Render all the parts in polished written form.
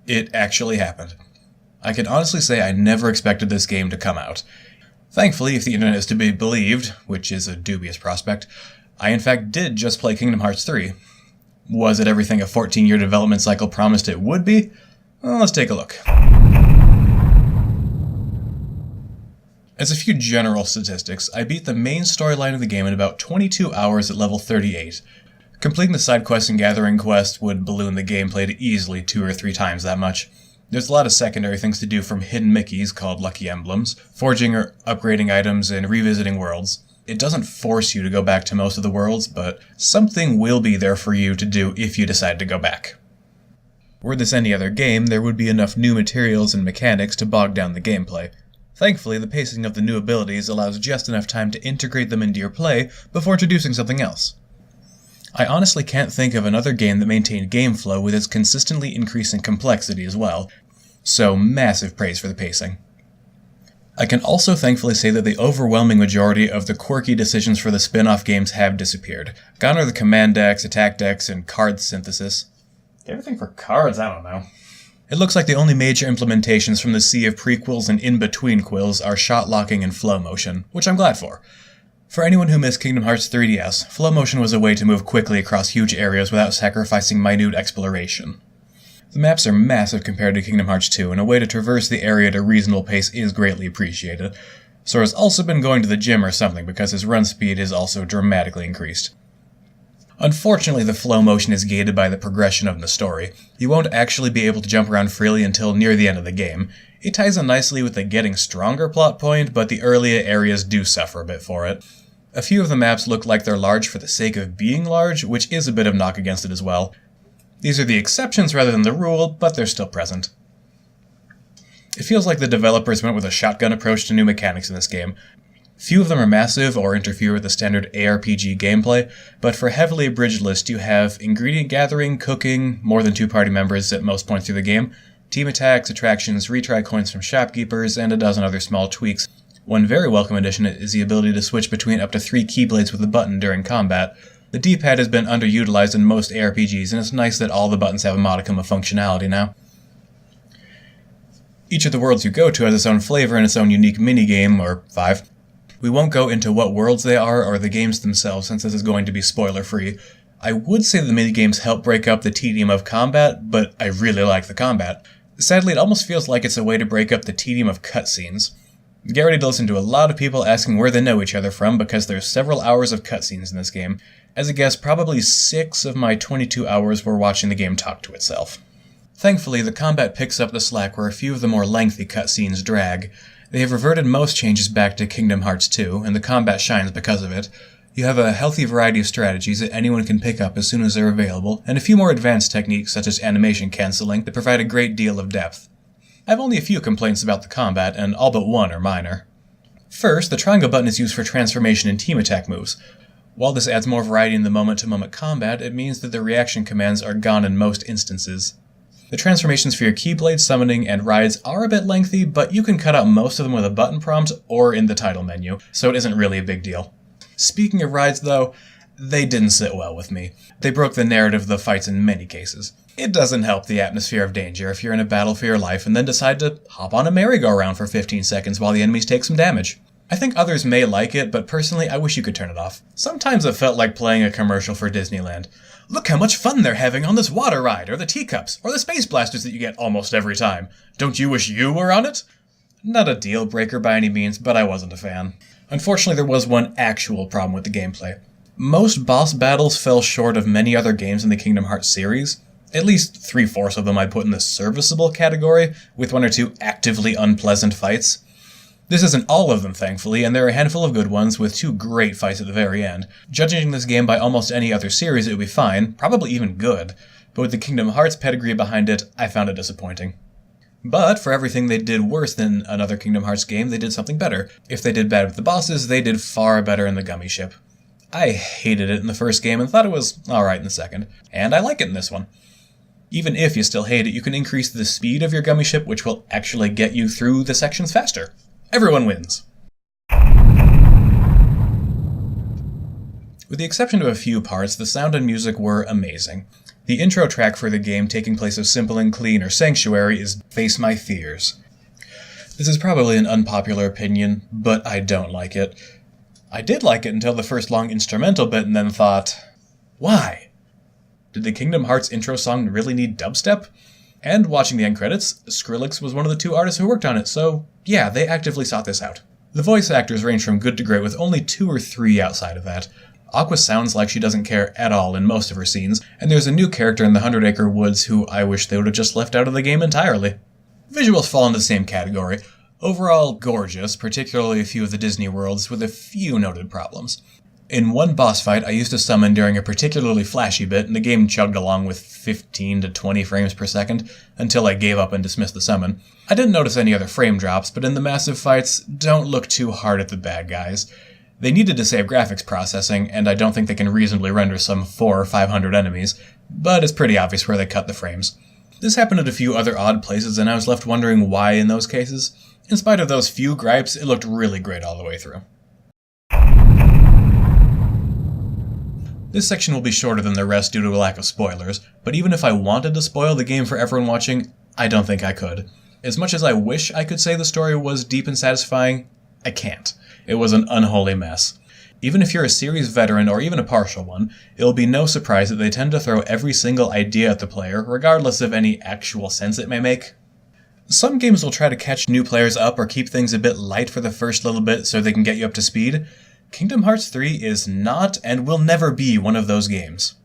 It actually happened. I can honestly say I never expected this game to come out. Thankfully, if the internet is to be believed, which is a dubious prospect, I in fact did just play Kingdom Hearts 3. Was it everything a 14-year development cycle promised it would be? Well, let's take a look. As a few general statistics, I beat the main storyline of the game in about 22 hours at level 38. Completing the side quest and gathering quest would balloon the gameplay to easily 2 or 3 times that much. There's a lot of secondary things to do, from hidden Mickeys called Lucky Emblems, forging or upgrading items, and revisiting worlds. It doesn't force you to go back to most of the worlds, but something will be there for you to do if you decide to go back. Were this any other game, there would be enough new materials and mechanics to bog down the gameplay. Thankfully, the pacing of the new abilities allows just enough time to integrate them into your play before introducing something else. I honestly can't think of another game that maintained game flow with its consistently increasing complexity as well, so massive praise for the pacing. I can also thankfully say that the overwhelming majority of the quirky decisions for the spin-off games have disappeared. Gone are the command decks, attack decks, and card synthesis. Everything for cards, I don't know. It looks like the only major implementations from the sea of prequels and in-between quills are shot locking and flow motion, which I'm glad for. For anyone who missed Kingdom Hearts 3DS, flow motion was a way to move quickly across huge areas without sacrificing minute exploration. The maps are massive compared to Kingdom Hearts 2, and a way to traverse the area at a reasonable pace is greatly appreciated. Sora's also been going to the gym or something, because his run speed is also dramatically increased. Unfortunately, the flow motion is gated by the progression of the story. You won't actually be able to jump around freely until near the end of the game. It ties in nicely with the getting stronger plot point, but the earlier areas do suffer a bit for it. A few of the maps look like they're large for the sake of being large, which is a bit of knock against it as well. These are the exceptions rather than the rule, but they're still present. It feels like the developers went with a shotgun approach to new mechanics in this game. Few of them are massive or interfere with the standard ARPG gameplay, but for a heavily abridged list you have ingredient gathering, cooking, more than 2 party members at most points through the game, team attacks, attractions, retry coins from shopkeepers, and a dozen other small tweaks. One very welcome addition is the ability to switch between up to 3 keyblades with a button during combat. The D-pad has been underutilized in most ARPGs, and it's nice that all the buttons have a modicum of functionality now. Each of the worlds you go to has its own flavor and its own unique minigame, or 5. We won't go into what worlds they are or the games themselves, since this is going to be spoiler-free. I would say that the minigames help break up the tedium of combat, but I really like the combat. Sadly, it almost feels like it's a way to break up the tedium of cutscenes. Get ready to listen to a lot of people asking where they know each other from, because there's several hours of cutscenes in this game. As a guess, probably 6 of my 22 hours were watching the game talk to itself. Thankfully, the combat picks up the slack where a few of the more lengthy cutscenes drag. They have reverted most changes back to Kingdom Hearts 2, and the combat shines because of it. You have a healthy variety of strategies that anyone can pick up as soon as they're available, and a few more advanced techniques such as animation cancelling that provide a great deal of depth. I have only a few complaints about the combat, and all but one are minor. First, the triangle button is used for transformation and team attack moves. While this adds more variety in the moment-to-moment combat, it means that the reaction commands are gone in most instances. The transformations for your Keyblade, summoning, and rides are a bit lengthy, but you can cut out most of them with a button prompt or in the title menu, so it isn't really a big deal. Speaking of rides, though, they didn't sit well with me. They broke the narrative of the fights in many cases. It doesn't help the atmosphere of danger if you're in a battle for your life and then decide to hop on a merry-go-round for 15 seconds while the enemies take some damage. I think others may like it, but personally I wish you could turn it off. Sometimes it felt like playing a commercial for Disneyland. Look how much fun they're having on this water ride, or the teacups, or the space blasters that you get almost every time. Don't you wish you were on it? Not a deal breaker by any means, but I wasn't a fan. Unfortunately, there was one actual problem with the gameplay. Most boss battles fell short of many other games in the Kingdom Hearts series. At least 3/4 of them I'd put in the serviceable category, with 1 or 2 actively unpleasant fights. This isn't all of them, thankfully, and there are a handful of good ones, with 2 great fights at the very end. Judging this game by almost any other series, it would be fine, probably even good, but with the Kingdom Hearts pedigree behind it, I found it disappointing. But for everything they did worse than another Kingdom Hearts game, they did something better. If they did bad with the bosses, they did far better in the Gummy Ship. I hated it in the first game and thought it was alright in the second, and I like it in this one. Even if you still hate it, you can increase the speed of your Gummy Ship, which will actually get you through the sections faster. Everyone wins. With the exception of a few parts, the sound and music were amazing. The intro track for the game, taking place of Simple and Clean or Sanctuary, is Face My Fears. This is probably an unpopular opinion, but I don't like it. I did like it until the first long instrumental bit and then thought, why? Did the Kingdom Hearts intro song really need dubstep? And watching the end credits, Skrillex was one of the 2 artists who worked on it, so yeah, they actively sought this out. The voice actors range from good to great, with only 2 or 3 outside of that. Aqua sounds like she doesn't care at all in most of her scenes, and there's a new character in the 100 Acre Woods who I wish they would have just left out of the game entirely. Visuals fall into the same category. Overall, gorgeous, particularly a few of the Disney worlds, with a few noted problems. In one boss fight, I used a summon during a particularly flashy bit, and the game chugged along with 15 to 20 frames per second, until I gave up and dismissed the summon. I didn't notice any other frame drops, but in the massive fights, don't look too hard at the bad guys. They needed to save graphics processing, and I don't think they can reasonably render some 400 or 500 enemies, but it's pretty obvious where they cut the frames. This happened at a few other odd places, and I was left wondering why in those cases. In spite of those few gripes, it looked really great all the way through. This section will be shorter than the rest due to a lack of spoilers, but even if I wanted to spoil the game for everyone watching, I don't think I could. As much as I wish I could say the story was deep and satisfying, I can't. It was an unholy mess. Even if you're a series veteran or even a partial one, it'll be no surprise that they tend to throw every single idea at the player, regardless of any actual sense it may make. Some games will try to catch new players up or keep things a bit light for the first little bit so they can get you up to speed. Kingdom Hearts 3 is not and will never be one of those games.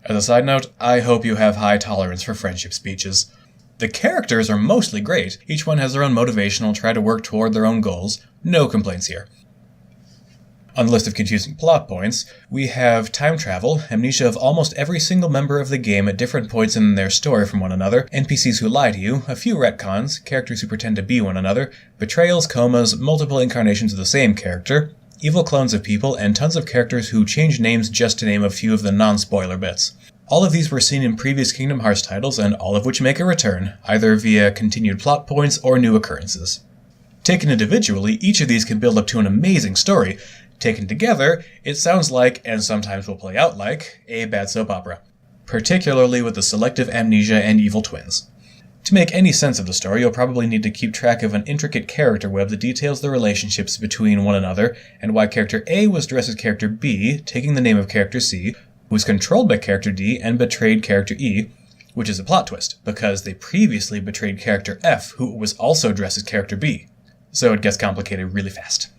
As a side note, I hope you have high tolerance for friendship speeches. The characters are mostly great. Each one has their own motivation and will try to work toward their own goals. No complaints here. On the list of confusing plot points, we have time travel, amnesia of almost every single member of the game at different points in their story from one another, NPCs who lie to you, a few retcons, characters who pretend to be one another, betrayals, comas, multiple incarnations of the same character, evil clones of people, and tons of characters who change names just to name a few of the non-spoiler bits. All of these were seen in previous Kingdom Hearts titles, and all of which make a return, either via continued plot points or new occurrences. Taken individually, each of these can build up to an amazing story. Taken together, it sounds like, and sometimes will play out like, a bad soap opera. Particularly with the selective amnesia and evil twins. To make any sense of the story, you'll probably need to keep track of an intricate character web that details the relationships between one another, and why character A was dressed as character B, taking the name of character C, who was controlled by character D and betrayed character E, which is a plot twist, because they previously betrayed character F, who was also dressed as character B. So it gets complicated really fast.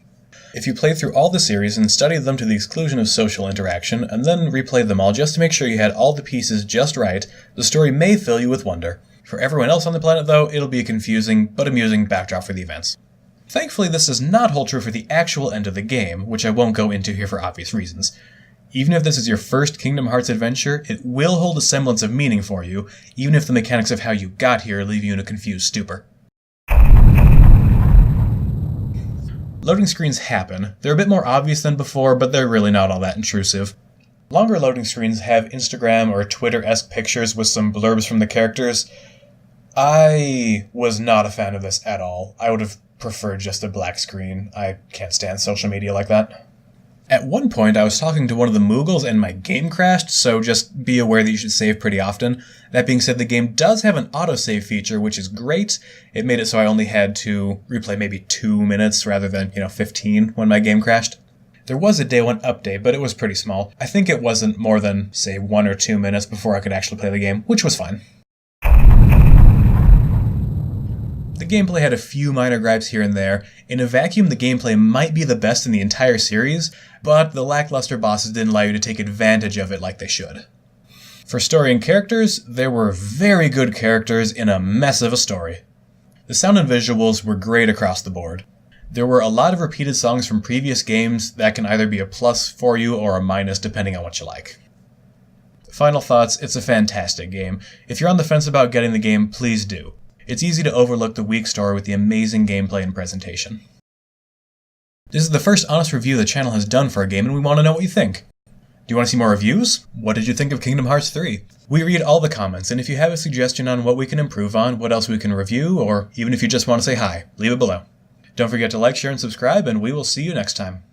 If you played through all the series and studied them to the exclusion of social interaction, and then replayed them all just to make sure you had all the pieces just right, the story may fill you with wonder. For everyone else on the planet, though, it'll be a confusing but amusing backdrop for the events. Thankfully, this does not hold true for the actual end of the game, which I won't go into here for obvious reasons. Even if this is your first Kingdom Hearts adventure, it will hold a semblance of meaning for you, even if the mechanics of how you got here leave you in a confused stupor. Loading screens happen. They're a bit more obvious than before, but they're really not all that intrusive. Longer loading screens have Instagram or Twitter-esque pictures with some blurbs from the characters. I was not a fan of this at all. I would have preferred just a black screen. I can't stand social media like that. At one point, I was talking to one of the Moogles and my game crashed, so just be aware that you should save pretty often. That being said, the game does have an autosave feature, which is great. It made it so I only had to replay maybe 2 minutes rather than, 15 when my game crashed. There was a day one update, but it was pretty small. I think it wasn't more than, say, 1 or 2 minutes before I could actually play the game, which was fine. The gameplay had a few minor gripes here and there. In a vacuum, the gameplay might be the best in the entire series, but the lackluster bosses didn't allow you to take advantage of it like they should. For story and characters, there were very good characters in a mess of a story. The sound and visuals were great across the board. There were a lot of repeated songs from previous games that can either be a plus for you or a minus depending on what you like. Final thoughts, it's a fantastic game. If you're on the fence about getting the game, please do. It's easy to overlook the weak story with the amazing gameplay and presentation. This is the first honest review the channel has done for a game, and we want to know what you think. Do you want to see more reviews? What did you think of Kingdom Hearts 3? We read all the comments, and if you have a suggestion on what we can improve on, what else we can review, or even if you just want to say hi, leave it below. Don't forget to like, share, and subscribe, and we will see you next time.